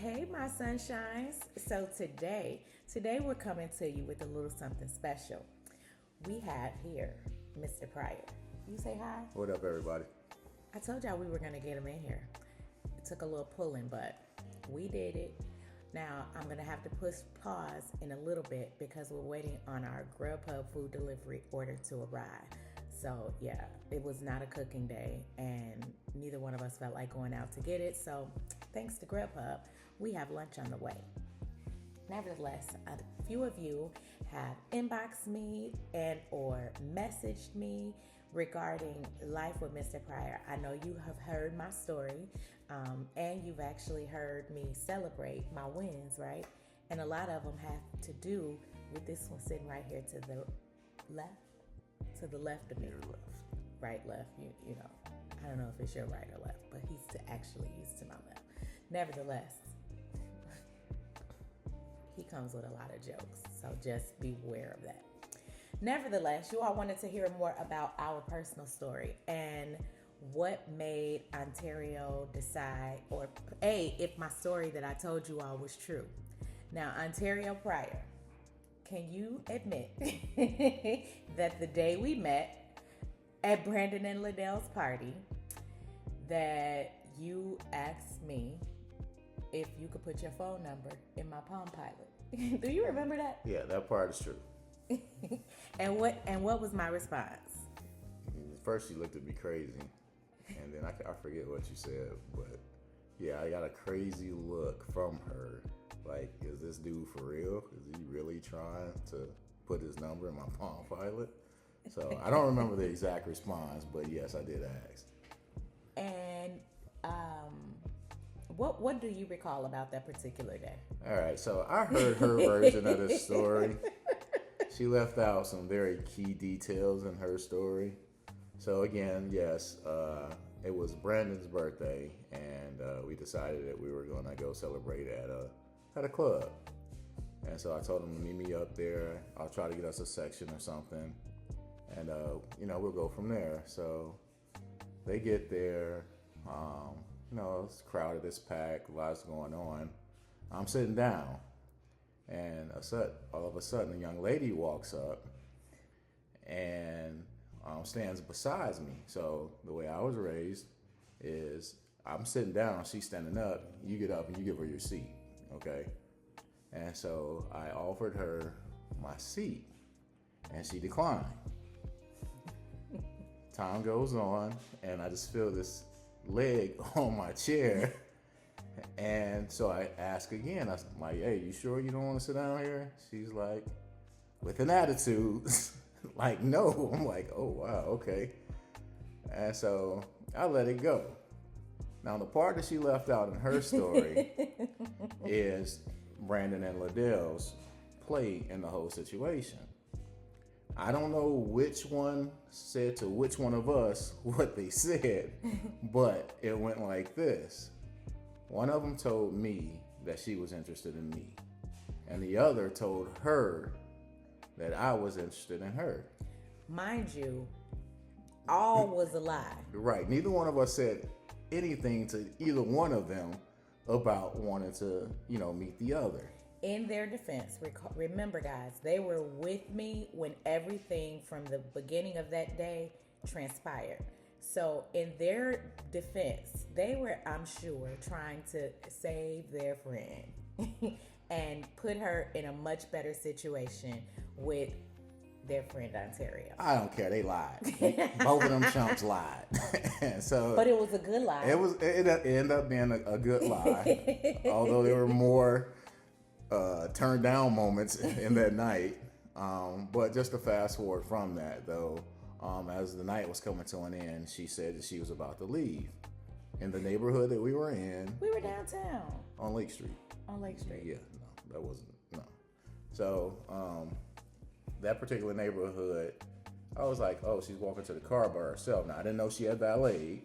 Hey, my sunshines. So today we're coming to you with a little something special. We have here Mr. Pryor. You say hi? What up, everybody? I told y'all we were gonna get him in here. It took a little pulling, but we did it. Now I'm gonna have to push pause in a little bit because we're waiting on our Grubhub food delivery order to arrive. So yeah, it was not a cooking day, and neither one of us felt like going out to get it. So thanks to Grubhub, we have lunch on the way. Nevertheless, a few of you have inboxed me and or messaged me regarding life with Mr. Pryor. I know you have heard my story, and you've actually heard me celebrate my wins, right? And a lot of them have to do with this one sitting right here to the left of me. Your left. Right, left, you know. I don't know if it's your right or left, but he's actually used to my left. Nevertheless, he comes with a lot of jokes, so just beware of that. Nevertheless, you all wanted to hear more about our personal story and what made Ontario decide, or A, if my story that I told you all was true. Now, Ontario Pryor, can you admit that the day we met at Brandon and Liddell's party, that you asked me if you could put your phone number in my Palm Pilot? Do you remember that? Yeah, that part is true. And what was my response? First, you looked at me crazy, and then I forget what you said, but yeah, I got a crazy look from her. Like, is this dude for real? Is he really trying to put his number in my Palm Pilot? So I don't remember the exact response, but yes, I did ask. And what do you recall about that particular day? All right, so I heard her version of the story. She left out some very key details in her story. So again, yes, it was Brandon's birthday, and we decided that we were going to go celebrate at a club. And so I told him to meet me up there. I'll try to get us a section or something, and we'll go from there. So they get there. It's crowded, it's packed, lots going on. I'm sitting down, and all of a sudden, a young lady walks up and stands beside me. So the way I was raised is I'm sitting down, she's standing up, you get up and you give her your seat, okay? And so I offered her my seat, and she declined. Time goes on, and I just feel this leg on my chair. And so I ask again, I'm like, hey, you sure you don't want to sit down here? She's like, with an attitude, like, no. I'm like, oh, wow, okay. And so I let it go. Now, the part that she left out in her story is Brandon and Liddell's play in the whole situation. I don't know which one said to which one of us what they said, but it went like this. One of them told me that she was interested in me, and the other told her that I was interested in her. Mind you, all was a lie. Right. Neither one of us said anything to either one of them about wanting to, meet the other. In their defense, remember, guys, they were with me when everything from the beginning of that day transpired. So in their defense, they were, I'm sure, trying to save their friend and put her in a much better situation with their friend Ontario. I don't care. They lied. Both of them chumps lied. But it was a good lie. It ended up being a good lie. Although there were more turned down moments in that night. But just to fast forward from that, though, as the night was coming to an end, she said that she was about to leave. In the neighborhood that we were in. We were downtown. On Lake Street. On Lake Street. Yeah, no, that wasn't, no. So, that particular neighborhood, I was like, oh, she's walking to the car by herself. Now, I didn't know she had valet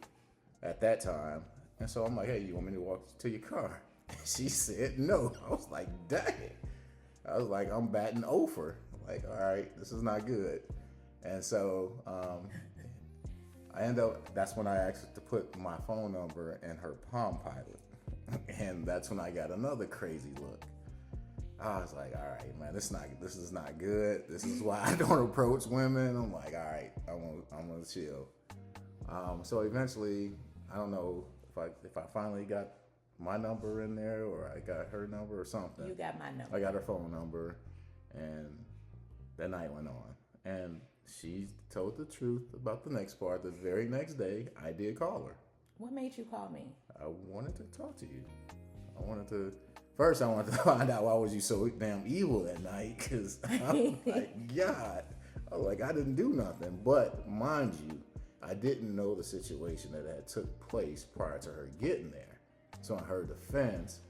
at that time. And so I'm like, hey, you want me to walk to your car? She said no. I was like, dang. I was like, I'm batting over. Like, all right, this is not good. And so that's when I asked her to put my phone number in her Palm Pilot. And that's when I got another crazy look. I was like, all right, man, this is not good. This is why I don't approach women. I'm like, all right, I'm gonna chill. So eventually, I don't know if I finally got my number in there or I got her number or something. You got my number. I got her phone number, and that night went on. And she told the truth about the next part. The very next day, I did call her. What made you call me? I wanted to talk to you. First, I wanted to find out why was you so damn evil that night, because I'm like, God, I didn't do nothing. But mind you, I didn't know the situation that had took place prior to her getting there. So in her defense,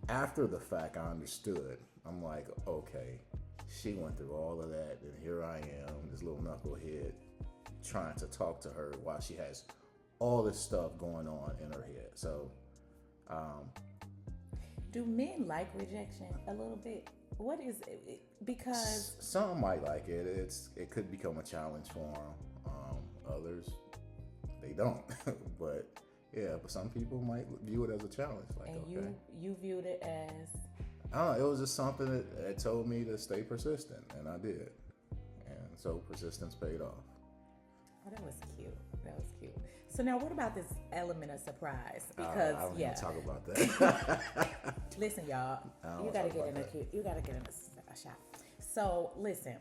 after the fact, I understood. I'm like, okay, she went through all of that, and here I am, this little knucklehead, trying to talk to her while she has all this stuff going on in her head. So, do men like rejection a little bit? What is it? Because some might like it. It could become a challenge for them. Others, they don't. But yeah, but some people might view it as a challenge. Like, and okay, you viewed it as. It was just something that told me to stay persistent, and I did. And so persistence paid off. Oh, that was cute. So now, what about this element of surprise? Because I don't even talk about that. Listen, y'all, you gotta get in a shot. So listen,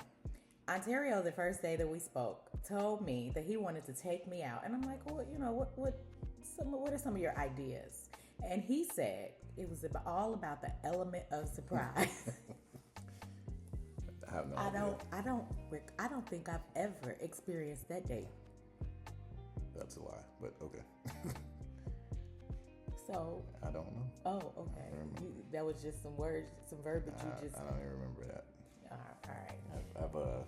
Ontario, the first day that we spoke, told me that he wanted to take me out, and I'm like, well, what are some of your ideas? And he said it was all about the element of surprise. I have no idea. I don't think I've ever experienced that date. That's a lie, but okay. So I don't know. Oh, okay. That was just some words, some verbiage you just. I don't even remember that. All right. I have a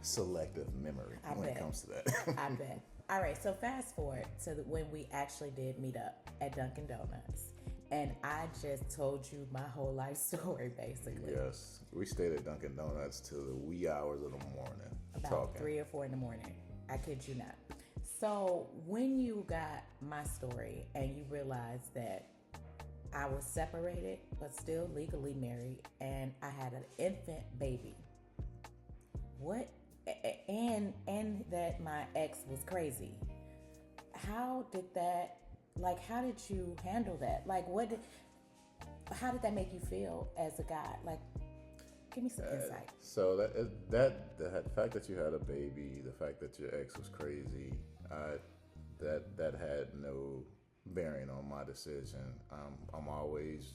selective memory when it comes to that. I bet. All right. So fast forward to when we actually did meet up at Dunkin' Donuts, and I just told you my whole life story, basically. Yes, we stayed at Dunkin' Donuts till the wee hours of the morning. About 3 or 4 in the morning. I kid you not. So when you got my story and you realized that I was separated but still legally married and I had an infant baby, and that my ex was crazy, how did you handle that? How did that make you feel as a guy? Like, give me some insight. So the fact that you had a baby, the fact that your ex was crazy, that had no bearing on my decision. I'm always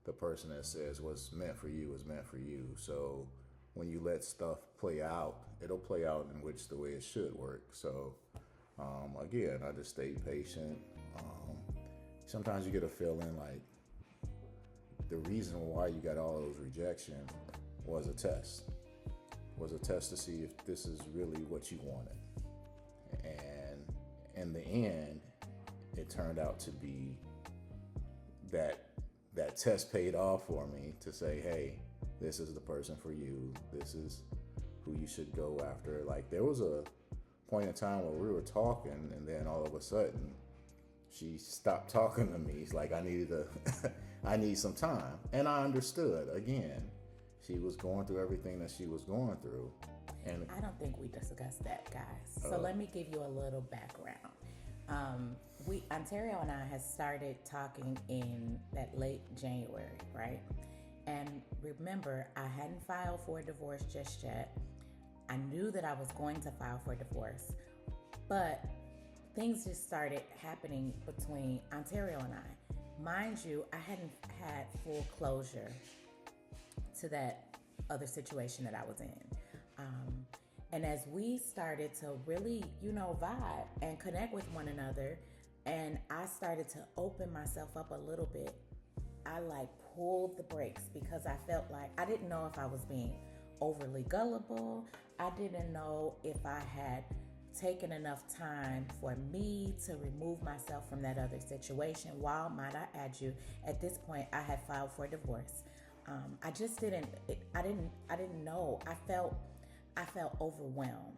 the person that says what's meant for you is meant for you. So when you let stuff play out, it'll play out in the way it should work. So again, I just stayed patient. Sometimes you get a feeling like the reason why you got all those rejections was a test. To see if this is really what you wanted. And in the end, it turned out to be that test paid off for me to say, hey, this is the person for you. This is who you should go after. Like, there was a point in time where we were talking, and then all of a sudden, she stopped talking to me. It's like I need some time. And I understood. Again, she was going through everything that she was going through. And I don't think we discussed that, guys. So let me give you a little background. Ontario and I had started talking in that late January, right? And remember, I hadn't filed for a divorce just yet. I knew that I was going to file for divorce, but things just started happening between Ontario and I. Mind you, I hadn't had full closure to that other situation that I was in. And as we started to really, vibe and connect with one another, and I started to open myself up a little bit, I pulled the brakes because I felt like I didn't know if I was being overly gullible. I didn't know if I had taken enough time for me to remove myself from that other situation. While, might I add you, at this point I had filed for divorce. I just didn't know. I felt overwhelmed.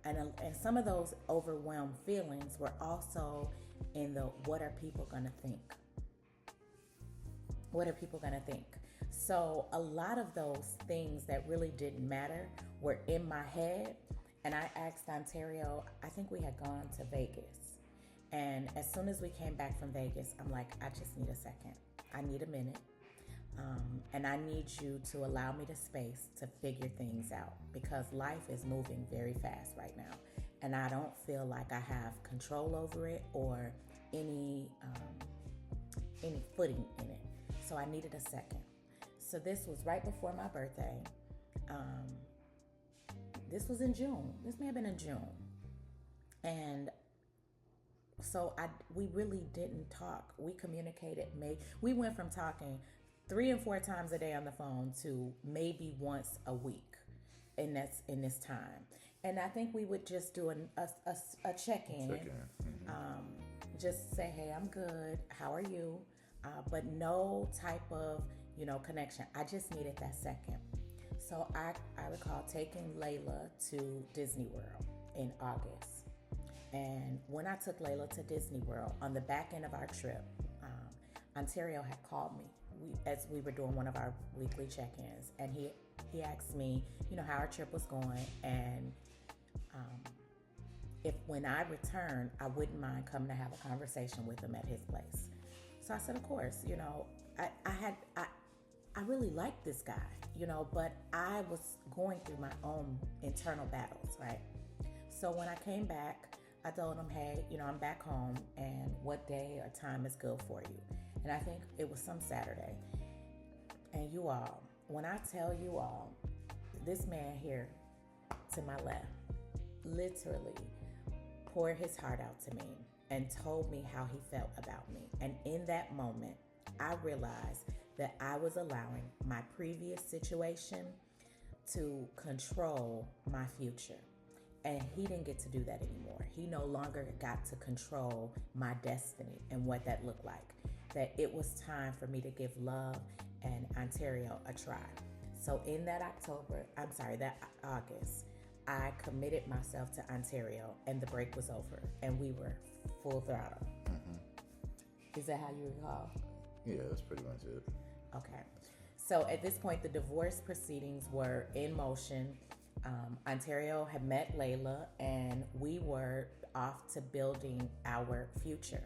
And some of those overwhelmed feelings were also in the what are people gonna think? What are people gonna think? So a lot of those things that really didn't matter were in my head. And I asked Ontario, I think we had gone to Vegas. And as soon as we came back from Vegas, I'm like, I just need a second. I need a minute. And I need you to allow me the space to figure things out because life is moving very fast right now. And I don't feel like I have control over it or any footing in it. So I needed a second. So this was right before my birthday. This was in June. This may have been in June. And so we really didn't talk. We communicated. We went from talking 3 and 4 times a day on the phone to maybe once a week in this time. And I think we would just do a check-in. Mm-hmm. Just say, hey, I'm good. How are you? But no type of, connection. I just needed that second. So I recall taking Layla to Disney World in August. And when I took Layla to Disney World, on the back end of our trip, Ontario had called me as we were doing one of our weekly check-ins. And he asked me, how our trip was going. And if when I returned, I wouldn't mind coming to have a conversation with him at his place. So I said, of course, I really liked this guy, but I was going through my own internal battles, right? So when I came back, I told him, hey, I'm back home and what day or time is good for you? And I think it was some Saturday. And you all, when I tell you all, this man here to my left literally poured his heart out to me and told me how he felt about me. And in that moment, I realized that I was allowing my previous situation to control my future. And he didn't get to do that anymore. He no longer got to control my destiny and what that looked like. That it was time for me to give love and Ontario a try. So in that August, I committed myself to Ontario and the break was over and we were full throttle. Mm-hmm. Is that how you recall? Yeah, that's pretty much it. Okay. So at this point, the divorce proceedings were in motion. Ontario had met Layla and we were off to building our future.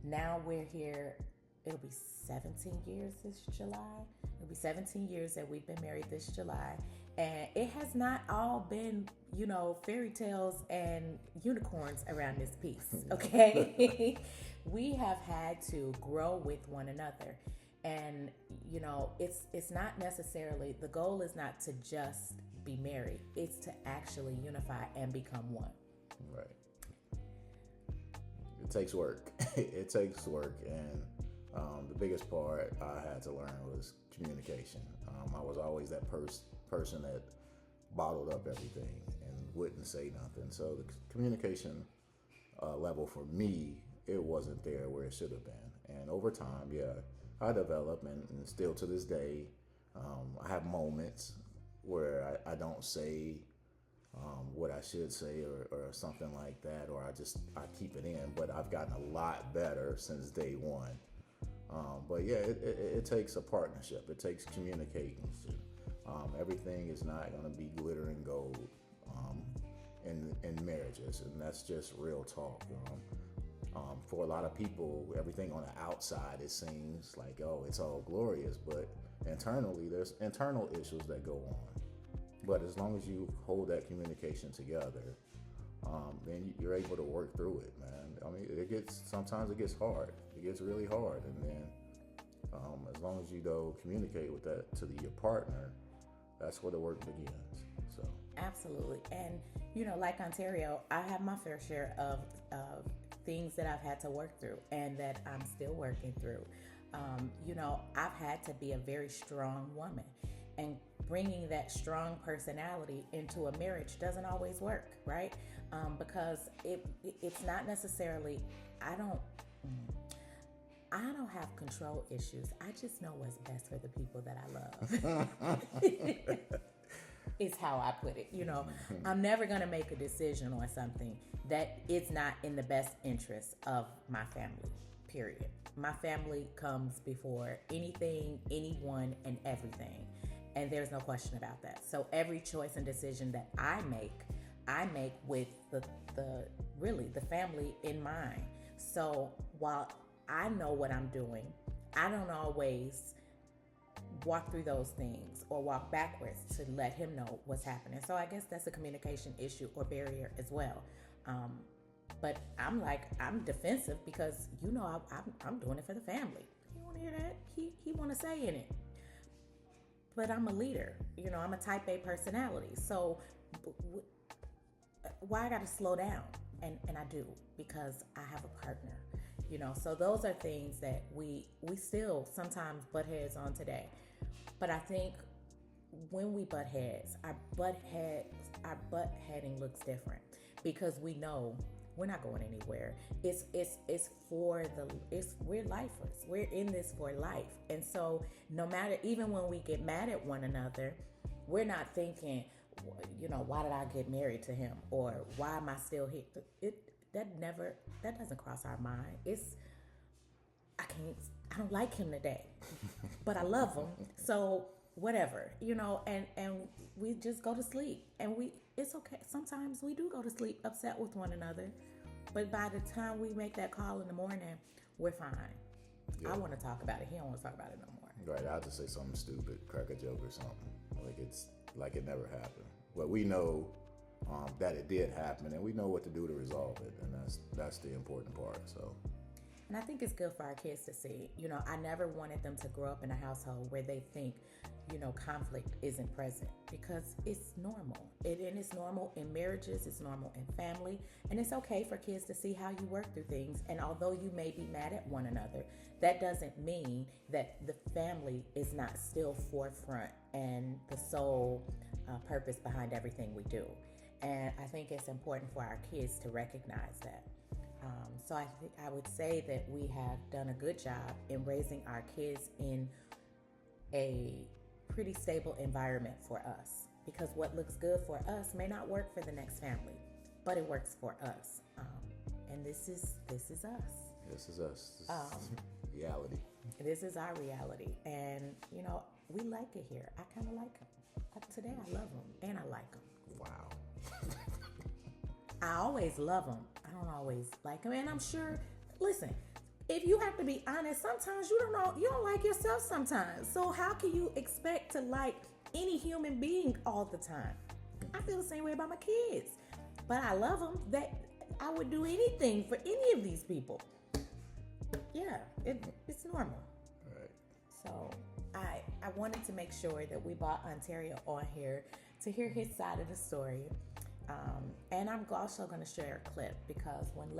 Now we're here. It'll be 17 years this July. It'll be 17 years that we've been married this July. And it has not all been, fairy tales and unicorns around this piece, okay? We have had to grow with one another. And, it's not necessarily, the goal is not to just be married. It's to actually unify and become one. Right. It takes work. It takes work. And the biggest part I had to learn was communication. I was always that person that bottled up everything and wouldn't say nothing. So the communication level for me, it wasn't there where it should have been. And over time, I developed, and still to this day, I have moments where I don't say what I should say or something like that, or I keep it in. But I've gotten a lot better since day one. But yeah, it takes a partnership. It takes communicating. Everything is not going to be glitter and gold in marriages, and that's just real talk. For a lot of people, everything on the outside, it seems like, oh, it's all glorious, but internally, there's internal issues that go on. But as long as you hold that communication together, then you're able to work through it, man. I mean, sometimes it gets hard. It gets really hard, and then as long as you communicate with that to your partner, that's where the work begins. So absolutely, and like Ontario, I have my fair share of things that I've had to work through, and that I'm still working through. I've had to be a very strong woman, and bringing that strong personality into a marriage doesn't always work, right? Because it's not necessarily, I don't have control issues. I just know what's best for the people that I love. is how I put it. You know, I'm never going to make a decision on something that is not in the best interest of my family, period. My family comes before anything, anyone, and everything. And there's no question about that. So every choice and decision that I make with the family in mind. So while I know what I'm doing, I don't always walk through those things or walk backwards to let him know what's happening. So I guess that's a communication issue or barrier as well. But I'm defensive because, you know, I'm doing it for the family. You want to hear that? He want to say in it. But I'm a leader. You know, I'm a type A personality. So why I got to slow down? And I do, because I have a partner. You know, so those are things that we still sometimes butt heads on today. But I think when we butt heads, our butt heading looks different because we know we're not going anywhere. We're lifers. We're in this for life. And so no matter, even when we get mad at one another, we're not thinking, you know, why did I get married to him? Or why am I still here? That doesn't cross our mind. I don't like him today, but I love him. So whatever, you know, and we just go to sleep, and it's okay. Sometimes we do go to sleep upset with one another, but by the time we make that call in the morning, we're fine. Yeah. I want to talk about it. He don't want to talk about it no more. Right. I'll just say something stupid, crack a joke or something. Like it's like it never happened. But we know that it did happen, and we know what to do to resolve it, and that's the important part. So. And I think it's good for our kids to see. You know, I never wanted them to grow up in a household where they think, you know, conflict isn't present, because it's normal. And it's normal in marriages, it's normal in family, and it's okay for kids to see how you work through things. And although you may be mad at one another, that doesn't mean that the family is not still forefront and the sole purpose behind everything we do. And I think it's important for our kids to recognize that. So I would say that we have done a good job in raising our kids in a pretty stable environment for us, because what looks good for us may not work for the next family, but it works for us. And this is us. This is us. This is reality. This is our reality. And, you know, we like it here. I kind of like him. Today I love him and I like him. Wow. I always love him. I don't always like him. And I'm sure, listen, if you have to be honest, sometimes you don't like yourself sometimes. So how can you expect to like any human being all the time? I feel the same way about my kids. But I love them. That I would do anything for any of these people. Yeah, it's normal. Right. So I wanted to make sure that we brought Ontario on here to hear his side of the story. And I'm also going to share a clip, because when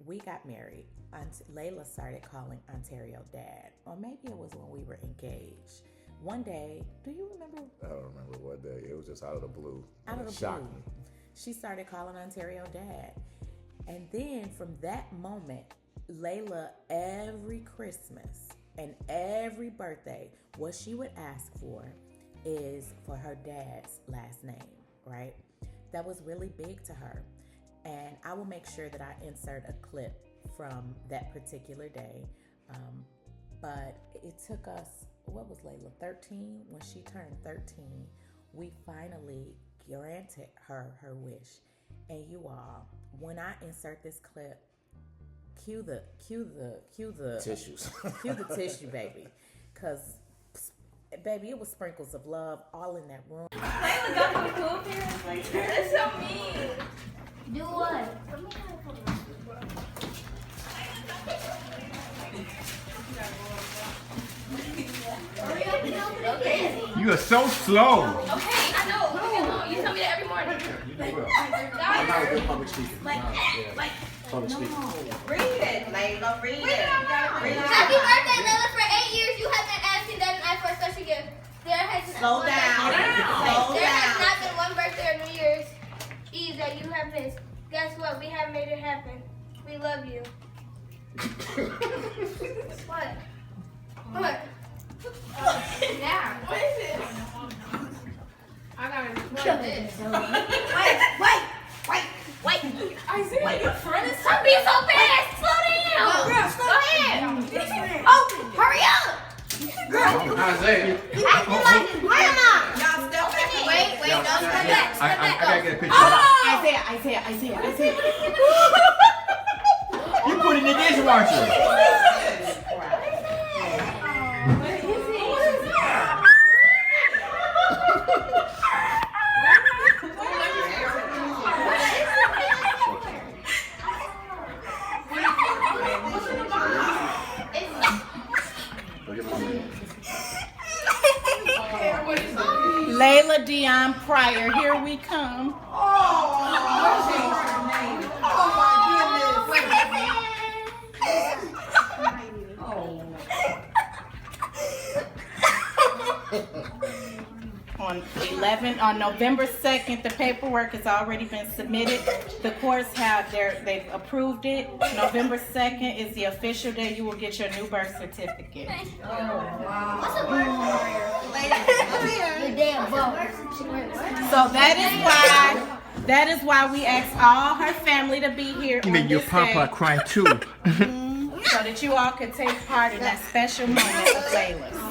we got married, Layla started calling Ontario dad, or maybe it was when we were engaged. One day, do you remember? I don't remember what day. It was just out of the blue. Out of the blue. She started calling Ontario dad. And then from that moment, Layla, every Christmas and every birthday, what she would ask for is for her dad's last name, right? That was really big to her. And I will make sure that I insert a clip from that particular day. But it took us, what was Layla, 13? When she turned 13, we finally granted her wish. And you all, when I insert this clip, cue the tissues. Cue the tissue, baby. Because, baby, it was sprinkles of love all in that room. Layla got some cool parents like that. That's so mean. Do what? Okay. You are so slow. Okay, I know. You tell me that every morning. I'm not a good public speaker. Like, Public speaker. read it, Layla. Read it. Happy birthday, Layla. For 8 years, you have been asking Dad and I for a special gift. There has Slow down. There has not been one birthday or New Year's Eve that you have missed. Guess what? We have made it happen. We love you. What? What? Yeah. What is it? Wait. Isaiah, your friend is Stop being so fast. Slow down. Girl, Go ahead. Open. Hurry up. Isaiah. Acting like it's grandma. Y'all step back. Wait, don't step back. I gotta get a picture. Isaiah. You put it in the dishwasher. Layla Dion Pryor, here we come. On November 2nd, the paperwork has already been submitted. The courts they've approved it. November 2nd is the official day you will get your new birth certificate. What's a bird? Your damn So that is why we asked all her family to be here You on made your this papa day, cry too. so that you all could take part in that special moment of Layla's.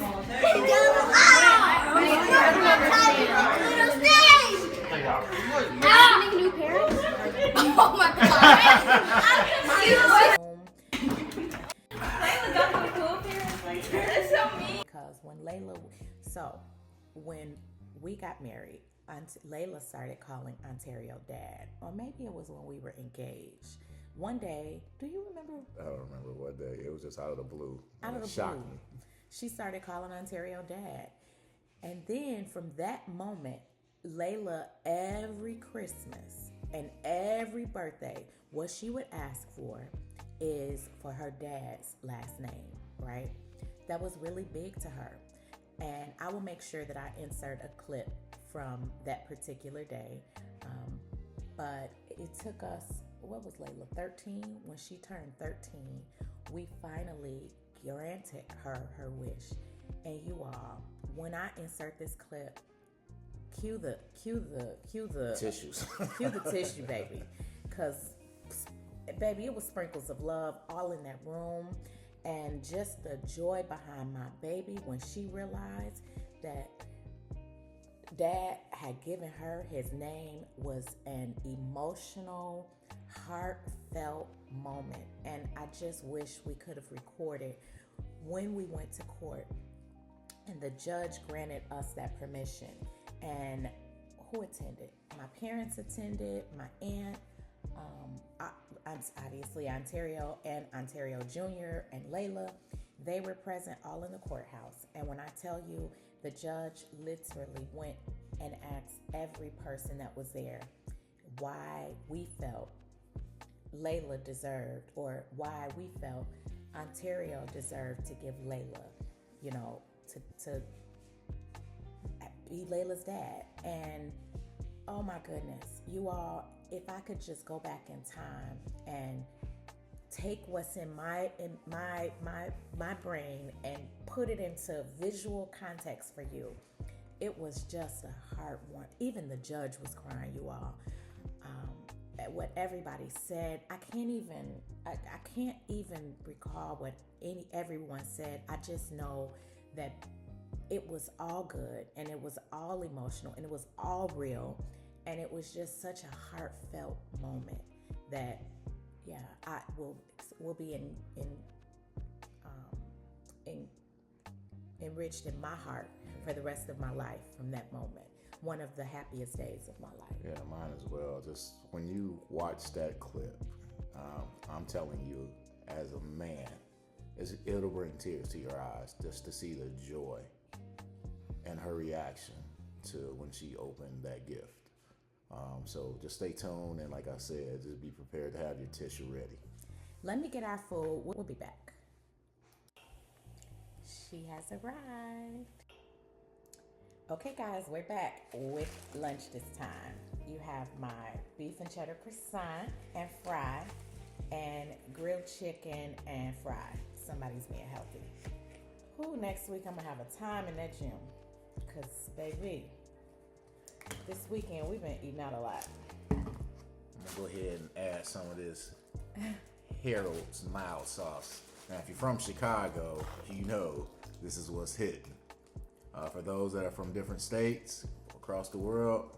New parents? Oh my god. Layla got some cool parents. Like, that's so mean. Because when we got married, Layla started calling Ontario Dad, or maybe it was when we were engaged. One day, do you remember? I don't remember what day. It was just out of the blue. Out of the shocked blue, me. she started calling Ontario Dad, and then from that moment, Layla, every Christmas and every birthday, what she would ask for is for her dad's last name, right? That was really big to her. And I will make sure that I insert a clip from that particular day. But it took us, what was Layla, 13? When she turned 13, we finally granted her wish. And you all, when I insert this clip, cue the Tissues. cue the tissue, baby. Because, baby, it was sprinkles of love all in that room. And just the joy behind my baby when she realized that Dad had given her his name was an emotional, heartfelt moment. And I just wish we could have recorded when we went to court and the judge granted us that permission. And who attended? My parents attended, my aunt, obviously Ontario and Ontario Jr. and Layla. They were present all in the courthouse. And when I tell you, the judge literally went and asked every person that was there why we felt Layla deserved, or why we felt Ontario deserved to give Layla, to be Layla's dad. And oh my goodness, you all, if I could just go back in time and take what's in my brain and put it into visual context for you, it was just a hard one. Even the judge was crying, you all. At what everybody said, I can't even recall what everyone said. I just know that it was all good, and it was all emotional, and it was all real, and it was just such a heartfelt moment that, yeah, I will be enriched in my heart for the rest of my life from that moment. One of the happiest days of my life. Yeah, mine as well. Just when you watch that clip, I'm telling you, as a man, it'll bring tears to your eyes just to see the joy and her reaction to when she opened that gift. So just stay tuned, and like I said, just be prepared to have your tissue ready. Let me get our food. We'll be back. She has arrived. Okay, guys, we're back with lunch this time. You have my beef and cheddar croissant and fry, and grilled chicken and fry. Somebody's being healthy. Next week I'm gonna have a time in that gym. Cause baby, This weekend we've been eating out a lot. I'm gonna go ahead and add some of this Harold's mild sauce. Now, if you're from Chicago, you know this is what's hitting. For those that are from different states across the world,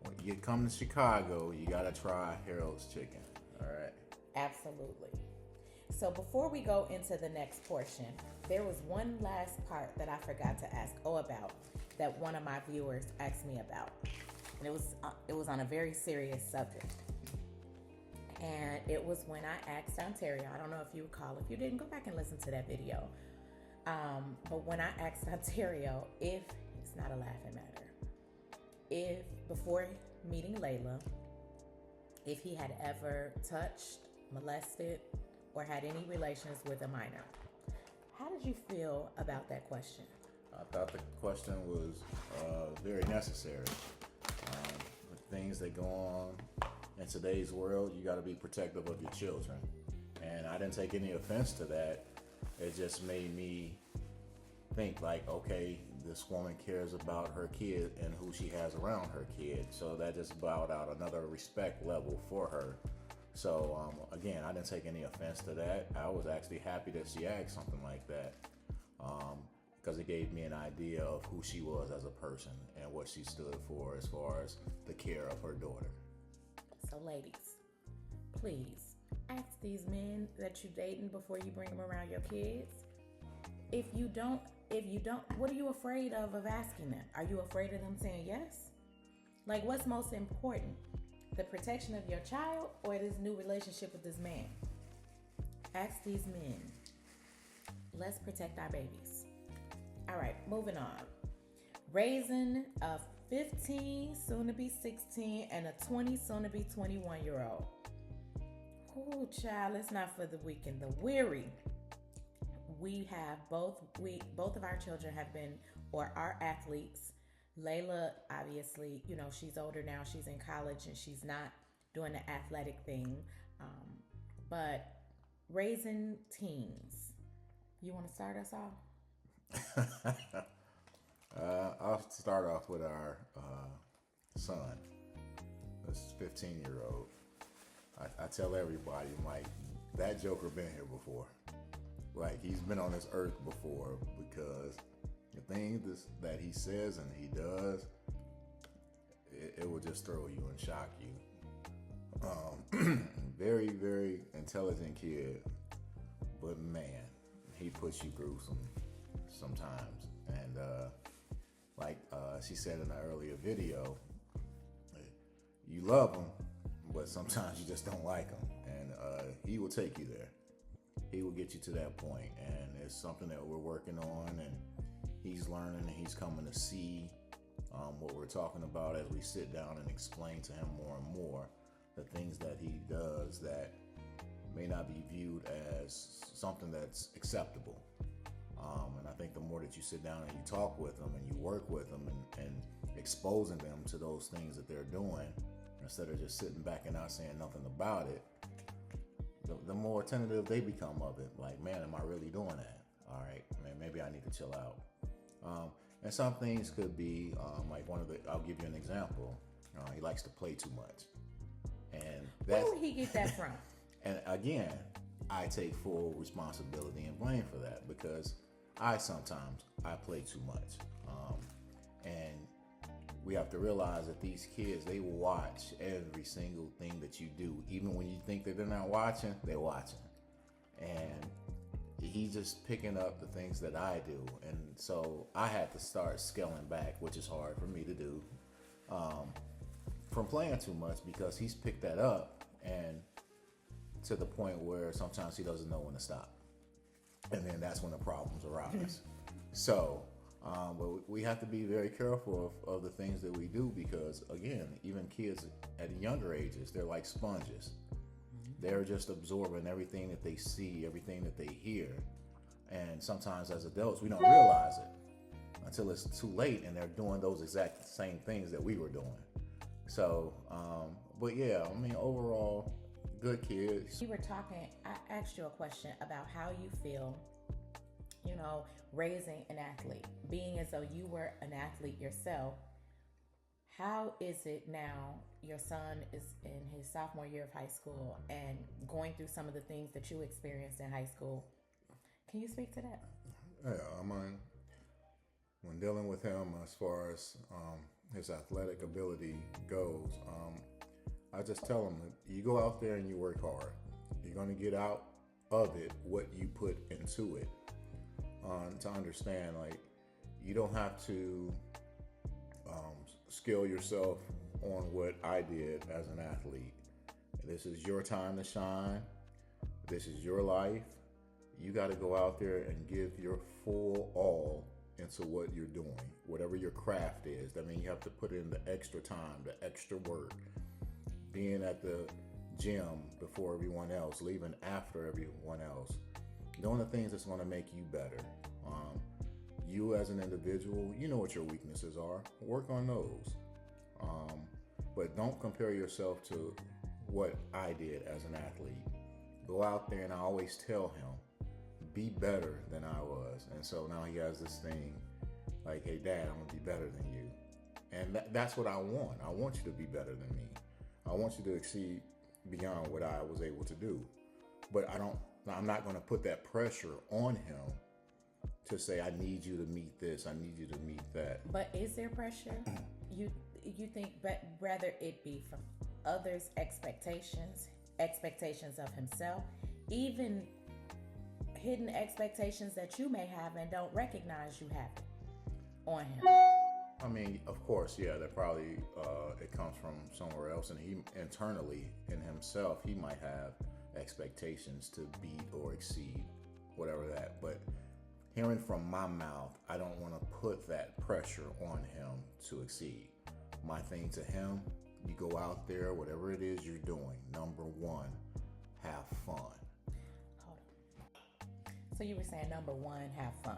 when you come to Chicago, you gotta try Harold's chicken. All right. Absolutely. So before we go into the next portion, there was one last part that I forgot to ask about that one of my viewers asked me about. And it was on a very serious subject. And it was when I asked Ontario, I don't know if you recall, if you didn't, go back and listen to that video. But when I asked Ontario if, it's not a laughing matter, if before meeting Layla, if he had ever touched, molested, or had any relations with a minor. How did you feel about that question? I thought the question was very necessary. With things that go on in today's world, you got to be protective of your children. And I didn't take any offense to that. It just made me think like, okay, this woman cares about her kid and who she has around her kid. So that just brought out another respect level for her. So again, I didn't take any offense to that. I was actually happy that she asked something like that. Because it gave me an idea of who she was as a person and what she stood for as far as the care of her daughter. So ladies, please ask these men that you're dating before you bring them around your kids. If you don't, what are you afraid of asking them? Are you afraid of them saying yes? Like, what's most important? The protection of your child or this new relationship with this man? Ask these men. Let's protect our babies. All right, moving on. Raising a 15, soon to be 16, and a 20, soon to be 21-year-old. Ooh, child, it's not for the weak and the weary. We have both of our children have been or are athletes. Layla, obviously, she's older now. She's in college and she's not doing the athletic thing. But raising teens. You want to start us off? I'll start off with our son, this 15-year-old. I tell everybody, I'm like, that joker been here before. Like, he's been on this earth before, because the things that he says and he does, it will just throw you and shock you. Very, very intelligent kid, but man, he puts you through sometimes. And like she said in an earlier video, you love him, but sometimes you just don't like him. And he will take you there. He will get you to that point, and it's something that we're working on, and he's learning, and he's coming to see what we're talking about as we sit down and explain to him more and more the things that he does that may not be viewed as something that's acceptable. And I think the more that you sit down and you talk with them and you work with them and exposing them to those things that they're doing, instead of just sitting back and not saying nothing about it, the more tentative they become of it. Like, man, am I really doing that? All right, man, maybe I need to chill out. And some things could be like I'll give you an example. He likes to play too much. And where would he get that from? And again, I take full responsibility and blame for that, because I play too much. And we have to realize that these kids, they watch every single thing that you do. Even when you think that they're not watching, they're watching. And he's just picking up the things that I do. And so I had to start scaling back, which is hard for me to do, from playing too much, because he's picked that up, and to the point where sometimes he doesn't know when to stop. And then that's when the problems arise. So, but we have to be very careful of the things that we do, because again, even kids at younger ages, they're like sponges. They're just absorbing everything that they see, everything that they hear. And sometimes as adults, we don't realize it until it's too late and they're doing those exact same things that we were doing. So, but yeah, I mean, overall, good kids. You were talking, I asked you a question about how you feel, raising an athlete, being as though you were an athlete yourself. How is it now? Your son is in his sophomore year of high school and going through some of the things that you experienced in high school. Can you speak to that? Yeah, I mean, when dealing with him as far as his athletic ability goes, I just tell him, you go out there and you work hard. You're going to get out of it what you put into it. To understand, like, you don't have to skill yourself on what I did as an athlete. This is your time to shine. This is your life. You got to go out there and give your full all into what you're doing, whatever your craft is. I mean, you have to put in the extra time, the extra work, being at the gym before everyone else, leaving after everyone else, doing the things that's going to make you better. You as an individual, you know what your weaknesses are. Work on those. But don't compare yourself to what I did as an athlete. Go out there, and I always tell him, be better than I was. And so now he has this thing like, hey, Dad, I'm going to be better than you. And that's what I want. I want you to be better than me. I want you to exceed beyond what I was able to do. But I'm not going to put that pressure on him to say, I need you to meet this, I need you to meet that. But is there pressure? You think rather it be from others' expectations of himself, even hidden expectations that you may have and don't recognize you have on him? I mean, of course, yeah, that probably it comes from somewhere else, and he internally in himself, he might have expectations to beat or exceed whatever that. But hearing from my mouth, I don't want to put that pressure on him to exceed. My thing to him, you go out there, whatever it is you're doing, number one, have fun. Hold on. So you were saying number one, have fun.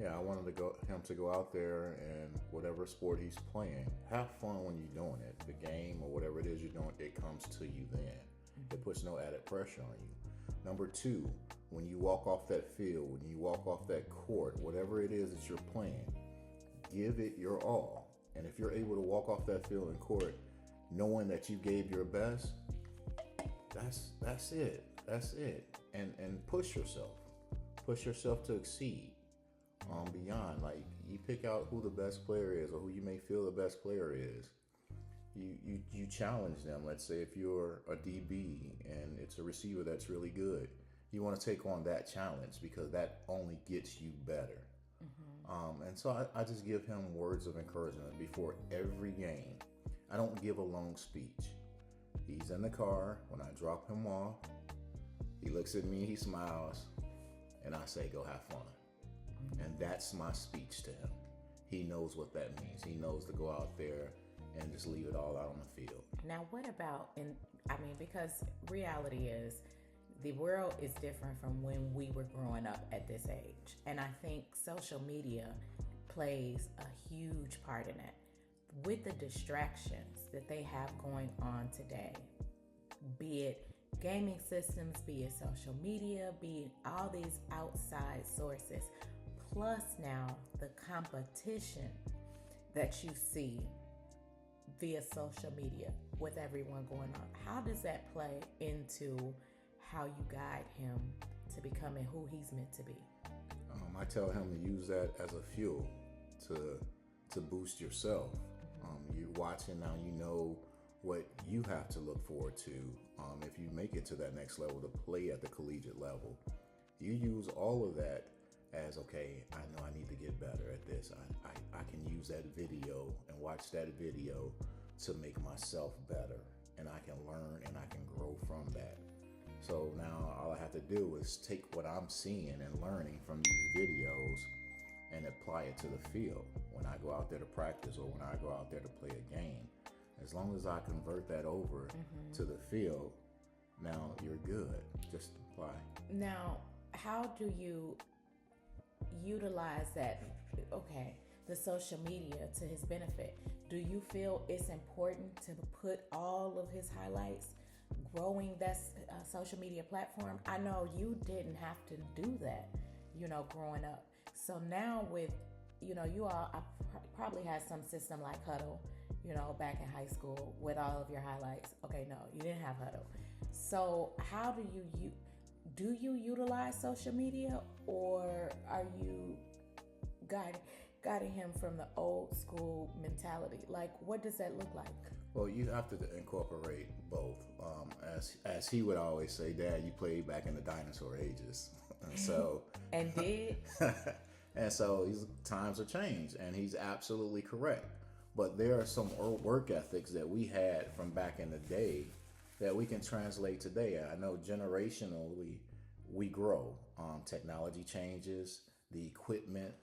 Yeah, I wanted him to go out there and whatever sport he's playing, have fun when you're doing it. The game or whatever it is you're doing, it comes to you then. It puts no added pressure on you. Number two, when you walk off that field, when you walk off that court, whatever it is that you're playing, give it your all. And if you're able to walk off that field in court knowing that you gave your best, that's it. That's it. And push yourself. Push yourself to exceed. Beyond, like, you pick out who the best player is or who you may feel the best player is. You challenge them. Let's say if you're a DB and it's a receiver that's really good, you want to take on that challenge because that only gets you better. And so I just give him words of encouragement before every game. I don't give a long speech. He's in the car. When I drop him off, he looks at me, he smiles, and I say, go have fun. And that's my speech to him. He knows what that means. He knows to go out there and just leave it all out on the field. Now, what about, because reality is the world is different from when we were growing up at this age. And I think social media plays a huge part in it. With the distractions that they have going on today, be it gaming systems, be it social media, be it all these outside sources, plus now the competition that you see via social media with everyone going on. How does that play into how you guide him to becoming who he's meant to be? I tell him to use that as a fuel to boost yourself. You're watching now, you know what you have to look forward to if you make it to that next level, to play at the collegiate level. You use all of that as, okay, I know I need to get better at this. I can use that video and watch that video to make myself better, and I can learn and I can grow from that. So now all I have to do is take what I'm seeing and learning from these videos and apply it to the field when I go out there to practice or when I go out there to play a game. As long as I convert that over to the field, now you're good. Just apply. Now, how do you utilize that, the social media to his benefit? Do you feel it's important to put all of his highlights growing that social media platform? I know you didn't have to do that, growing up. So now with, you all probably had some system like Huddle back in high school with all of your highlights. Okay, no, you didn't have huddle. So how do you utilize social media, or are you guiding him from the old school mentality? Like, what does that look like? Well, you have to incorporate both. As he would always say, Dad, you played back in the dinosaur ages. And so and did and so times have changed, and he's absolutely correct. But there are some work ethics that we had from back in the day that we can translate today. I know generationally we grow. Technology changes, the equipment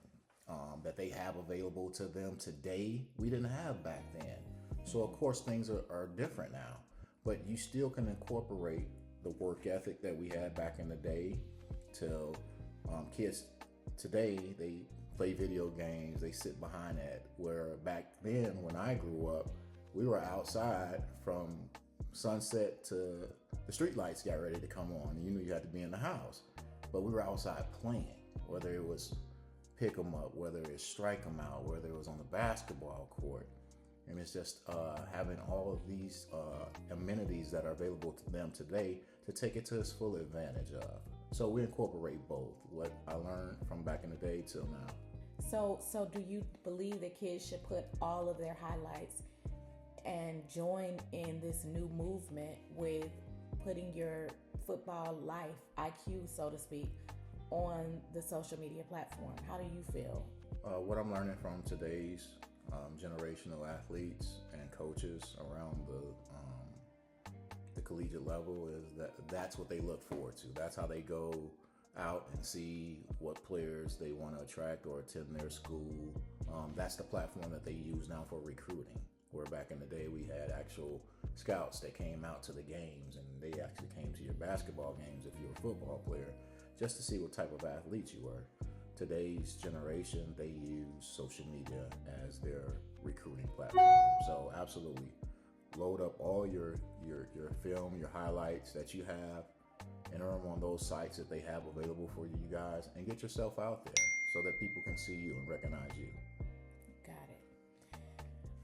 that they have available to them today, we didn't have back then. So of course things are different now, but you still can incorporate the work ethic that we had back in the day. Till kids today, they play video games, they sit behind that, where back then when I grew up, we were outside from sunset to the street lights got ready to come on, and you knew you had to be in the house. But we were outside playing, whether it was pick 'em up, whether it's strike 'em out, whether it was on the basketball court. And it's just having all of these amenities that are available to them today to take it to its full advantage of. So we incorporate both, what I learned from back in the day till now. So do you believe that kids should put all of their highlights and join in this new movement with putting your football life IQ, so to speak, on the social media platform? How do you feel? What I'm learning from today's generational athletes and coaches around the collegiate level is that's what they look forward to. That's how they go out and see what players they want to attract or attend their school. That's the platform that they use now for recruiting. Where back in the day we had actual scouts that came out to the games, and they actually came to your basketball games if you were a football player, just to see what type of athlete you were. Today's generation, they use social media as their recruiting platform. So absolutely, load up all your film, your highlights that you have, enter them on those sites that they have available for you guys, and get yourself out there so that people can see you and recognize you. Got it.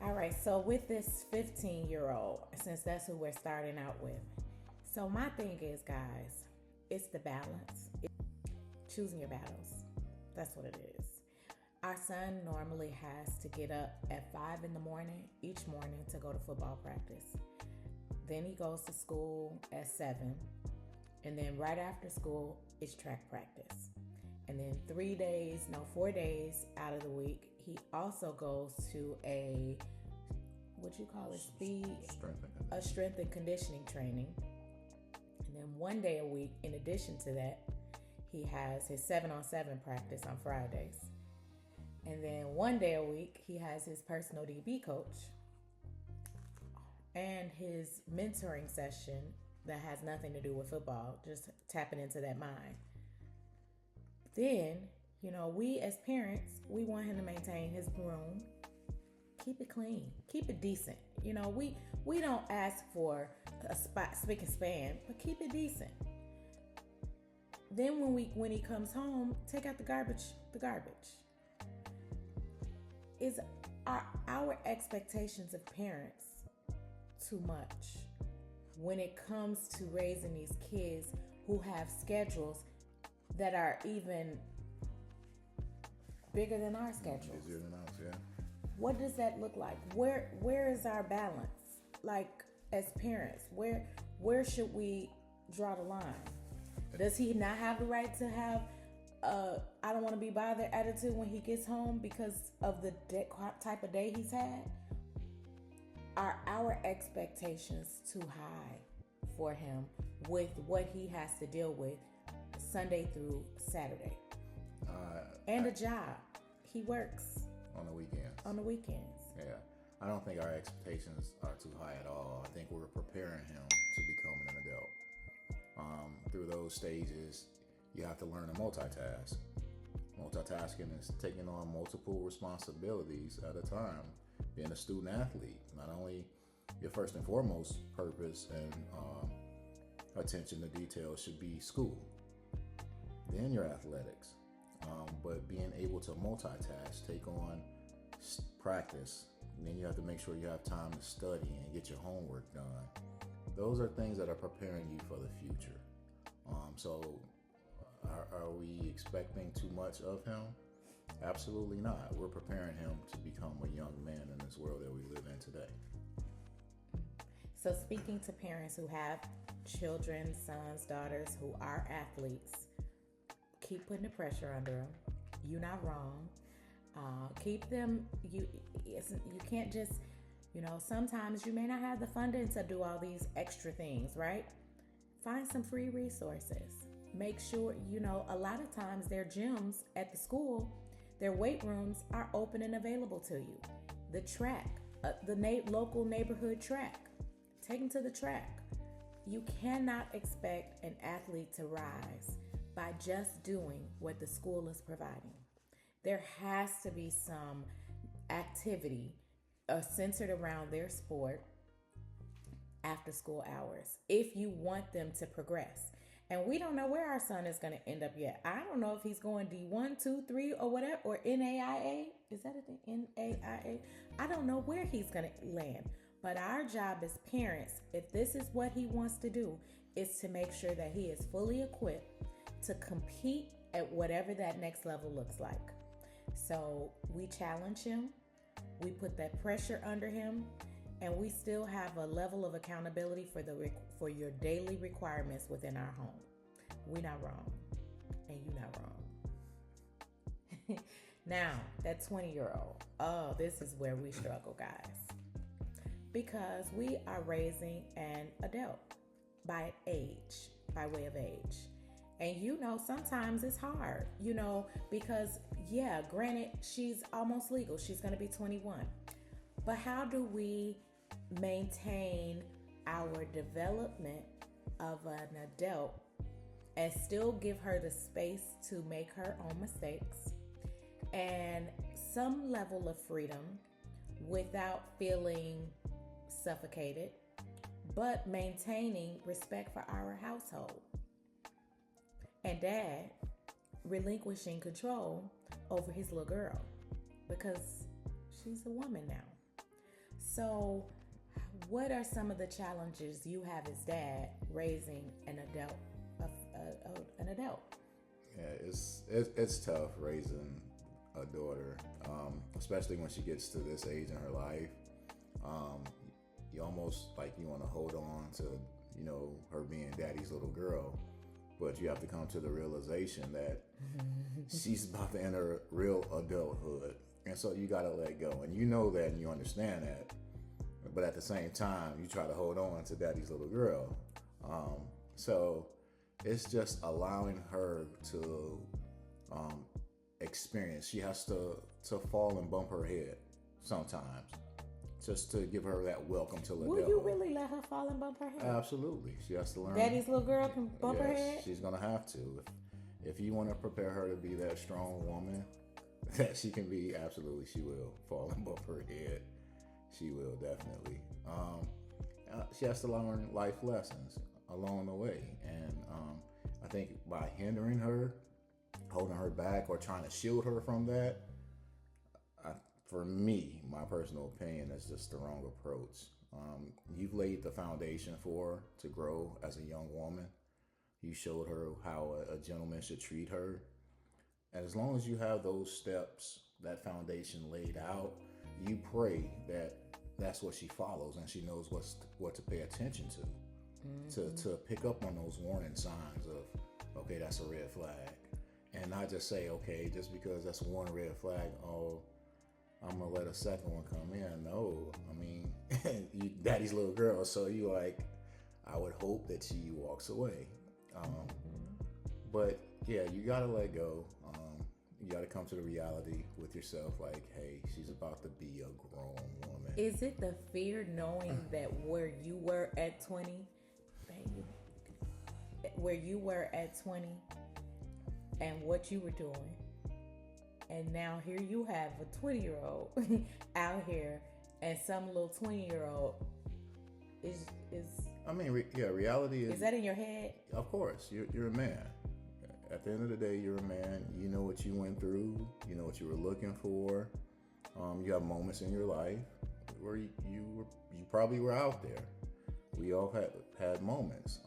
All right, so with this 15-year-old, since that's who we're starting out with, so my thing is, guys, it's the balance. Choosing your battles. That's what it is. Our son normally has to get up at 5 in the morning each morning to go to football practice. Then he goes to school at 7. And then right after school, it's track practice. And then 4 days out of the week, he also goes to a strength and conditioning training. And then 1 day a week, in addition to that, he has his 7-on-7 practice on Fridays. And then 1 day a week, he has his personal DB coach and his mentoring session that has nothing to do with football, just tapping into that mind. Then, we as parents, we want him to maintain his room, keep it clean, keep it decent. We don't ask for a spick and span, but keep it decent. Then when he comes home, take out the garbage. Is our expectations of parents too much when it comes to raising these kids who have schedules that are even bigger than our schedules? Busier than ours, yeah. What does that look like? Where is our balance? Like, as parents, where should we draw the line? Does he not have the right to have I don't want to be bothered attitude when he gets home because of the type of day he's had? Are our expectations too high for him with what he has to deal with Sunday through Saturday? And a job. He works on the weekends. Yeah. I don't think our expectations are too high at all. I think we're preparing him to become an adult. Through those stages, you have to learn to multitask. Multitasking is taking on multiple responsibilities at a time. Being a student athlete, not only your first and foremost purpose and attention to detail should be school, then your athletics, but being able to multitask, take on practice, And then you have to make sure you have time to study and get your homework done. Those are things that are preparing you for the future. So are we expecting too much of him? Absolutely not. We're preparing him to become a young man in this world that we live in today. So speaking to parents who have children, sons, daughters who are athletes, keep putting the pressure under them. You're not wrong. Keep them. You can't just, sometimes you may not have the funding to do all these extra things, right? Find some free resources. Make sure, a lot of times their gyms at the school, their weight rooms are open and available to you. The track, local neighborhood track, take them to the track. You cannot expect an athlete to rise by just doing what the school is providing. There has to be some activity centered around their sport after school hours if you want them to progress. And we don't know where our son is going to end up yet. I don't know if he's going D1, 2, 3, or whatever, or NAIA. Is that a thing? NAIA? I don't know where he's going to land. But our job as parents, if this is what he wants to do, is to make sure that he is fully equipped to compete at whatever that next level looks like. So we challenge him, we put that pressure under him, and we still have a level of accountability for your daily requirements within our home. We're not wrong, and you're not wrong. Now, that 20-year-old, this is where we struggle, guys. Because we are raising an adult by way of age. And sometimes it's hard, because granted, she's almost legal. She's going to be 21. But how do we maintain our development of an adult and still give her the space to make her own mistakes and some level of freedom without feeling suffocated, but maintaining respect for our household? And dad relinquishing control over his little girl because she's a woman now. So what are some of the challenges you have as dad raising an adult? Yeah, it's tough raising a daughter, especially when she gets to this age in her life. You almost you want to hold on to, her being daddy's little girl, but you have to come to the realization that she's about to enter real adulthood. And so you got to let go. And you know that and you understand that. But at the same time, you try to hold on to daddy's little girl. So it's just allowing her to experience. She has to fall and bump her head sometimes, just to give her that welcome to adulthood. Will you really let her fall and bump her head? Absolutely. She has to learn. Daddy's little girl can bump her head? She's going to have to. If you want to prepare her to be that strong woman that she can be, absolutely she will fall and bump her head. She will, definitely. She has to learn life lessons along the way. And I think by hindering her, holding her back, or trying to shield her from that, for me, my personal opinion, is just the wrong approach. You've laid the foundation for her to grow as a young woman. You showed her how a gentleman should treat her. And as long as you have those steps, that foundation laid out, you pray that that's what she follows and she knows what to pay attention to, to pick up on those warning signs of, okay, that's a red flag. And not just say, okay, just because that's one red flag, I'm gonna let a second one come in. No, I mean, you daddy's little girl, so I would hope that she walks away. But yeah, you gotta let go. You gotta come to the reality with yourself, hey, she's about to be a grown woman. Is it the fear knowing that where you were at 20, baby, where you were at 20 and what you were doing? And now here you have a 20-year-old out here, and some little 20-year-old is. I mean, reality is. Is that in your head? Of course, you're a man. At the end of the day, you're a man. You know what you went through. You know what you were looking for. You have moments in your life where you probably were out there. We all had moments.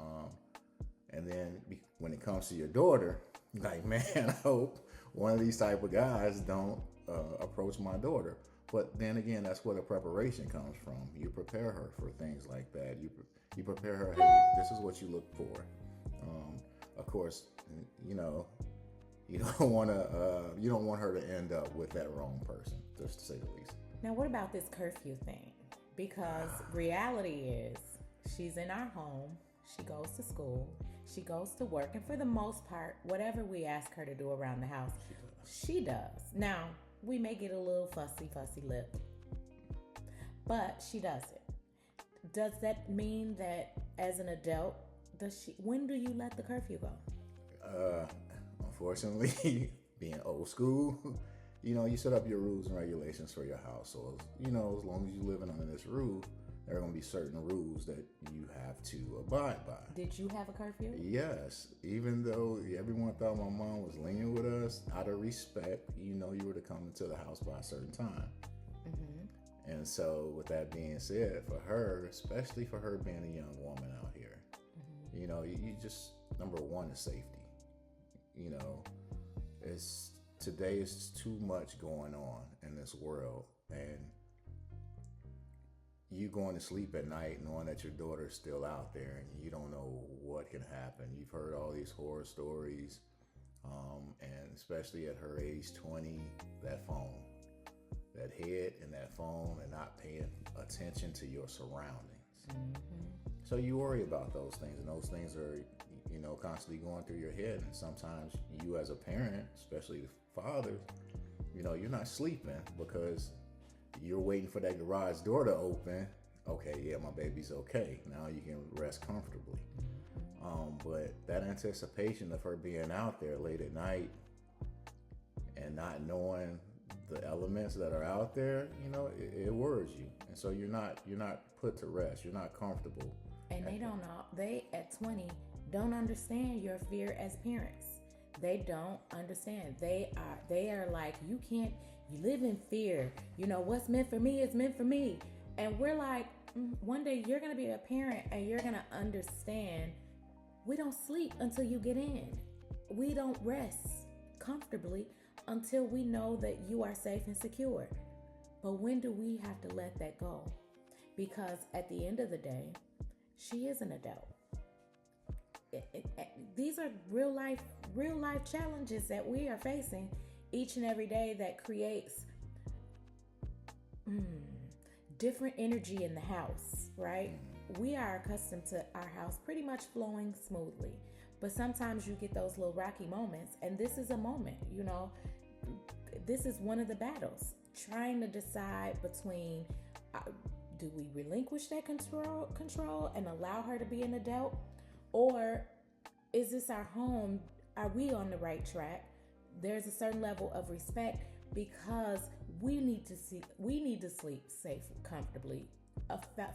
And then when it comes to your daughter, like, man, I hope one of these type of guys don't approach my daughter. But then again, that's where the preparation comes from. You prepare her for things like that. You prepare her, hey, this is what you look for. Of course, you know, you don't want her to end up with that wrong person, just to say the least. Now, what about this curfew thing? Because reality is, she's in our home. She goes to school. She goes to work. And for the most part, whatever we ask her to do around the house, she does. Now, we may get a little fussy lip, but she does it. Does that mean that as an adult, when do you let the curfew go? Unfortunately, being old school, you know, you set up your rules and regulations for your house. So, you know, as long as you're living under this roof, there are going to be certain rules that you have to abide by. Did you have a curfew? Yes. Even though everyone thought my mom was lenient with us, out of respect, you know, you were to come into the house by a certain time. Mm-hmm. And so with that being said, for her, especially for her being a young woman out here, mm-hmm. you know, you just, number one is safety. You know, today is just too much going on in this world, and you going to sleep at night knowing that your daughter's still out there and you don't know what can happen. You've heard all these horror stories, and especially at her age 20, that head in that phone and not paying attention to your surroundings. Mm-hmm. So you worry about those things, and those things are, you know, constantly going through your head. And sometimes you as a parent, especially the fathers, you know, you're not sleeping because you're waiting for that garage door to open. Okay, yeah, my baby's okay. Now you can rest comfortably. But that anticipation of her being out there late at night and not knowing the elements that are out there, you know, it worries you. And so you're not put to rest. You're not comfortable. And they at 20 don't understand your fear as parents. They don't understand. They are like, you live in fear. You know, what's meant for me is meant for me. And we're like, one day you're going to be a parent and you're going to understand, we don't sleep until you get in. We don't rest comfortably until we know that you are safe and secure. But when do we have to let that go? Because at the end of the day, she is an adult. These are real life challenges that we are facing each and every day that creates different energy in the house, right? We are accustomed to our house pretty much flowing smoothly, but sometimes you get those little rocky moments, and this is a moment, you know, this is one of the battles, trying to decide between do we relinquish that control and allow her to be an adult, or is this our home? Are we on the right track? There's a certain level of respect because we need to sleep safe, comfortably,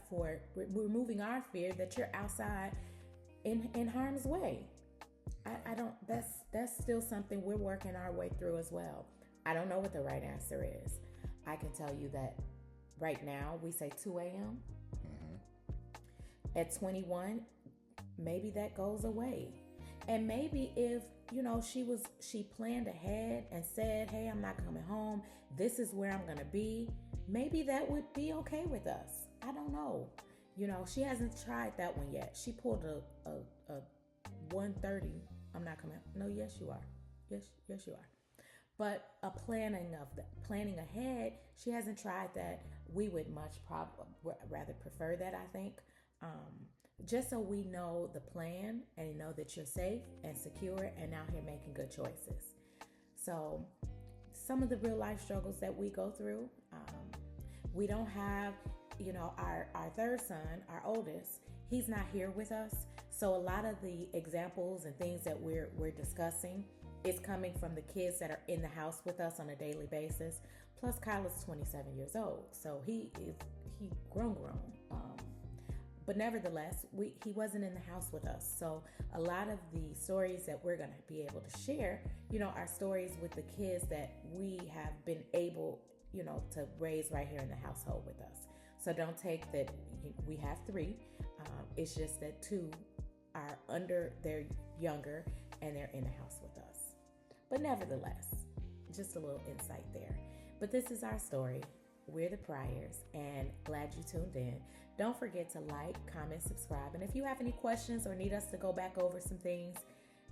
for removing our fear that you're outside in harm's way. I don't. That's still something we're working our way through as well. I don't know what the right answer is. I can tell you that right now we say 2 a.m. Mm-hmm. At 21, maybe that goes away. And maybe if, you know, she planned ahead and said, hey, I'm not coming home, this is where I'm going to be, maybe that would be okay with us. I don't know. You know, she hasn't tried that one yet. She pulled a 1:30. I'm not coming. No, yes, you are. Yes, you are. But a planning ahead, she hasn't tried that. We would much rather prefer that, I think. Just so we know the plan and know that you're safe and secure and out here making good choices. So some of the real life struggles that we go through, we don't have, you know, our third son, our oldest, he's not here with us. So a lot of the examples and things that we're discussing is coming from the kids that are in the house with us on a daily basis. Plus Kyle is 27 years old. So he grown. But nevertheless, he wasn't in the house with us. So a lot of the stories that we're going to be able to share, you know, are stories with the kids that we have been able to raise right here in the household with us. So don't take that we have 3. It's just that 2 are they're younger and they're in the house with us. But nevertheless, just a little insight there. But this is our story. We're the Pryors, and glad you tuned in. Don't forget to like, comment, subscribe. And if you have any questions or need us to go back over some things,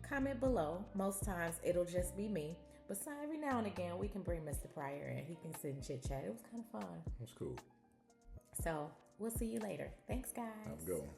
comment below. Most times it'll just be me. But every now and again, we can bring Mr. Pryor in. He can sit and chit chat. It was kind of fun. That's cool. So we'll see you later. Thanks, guys. I'm going.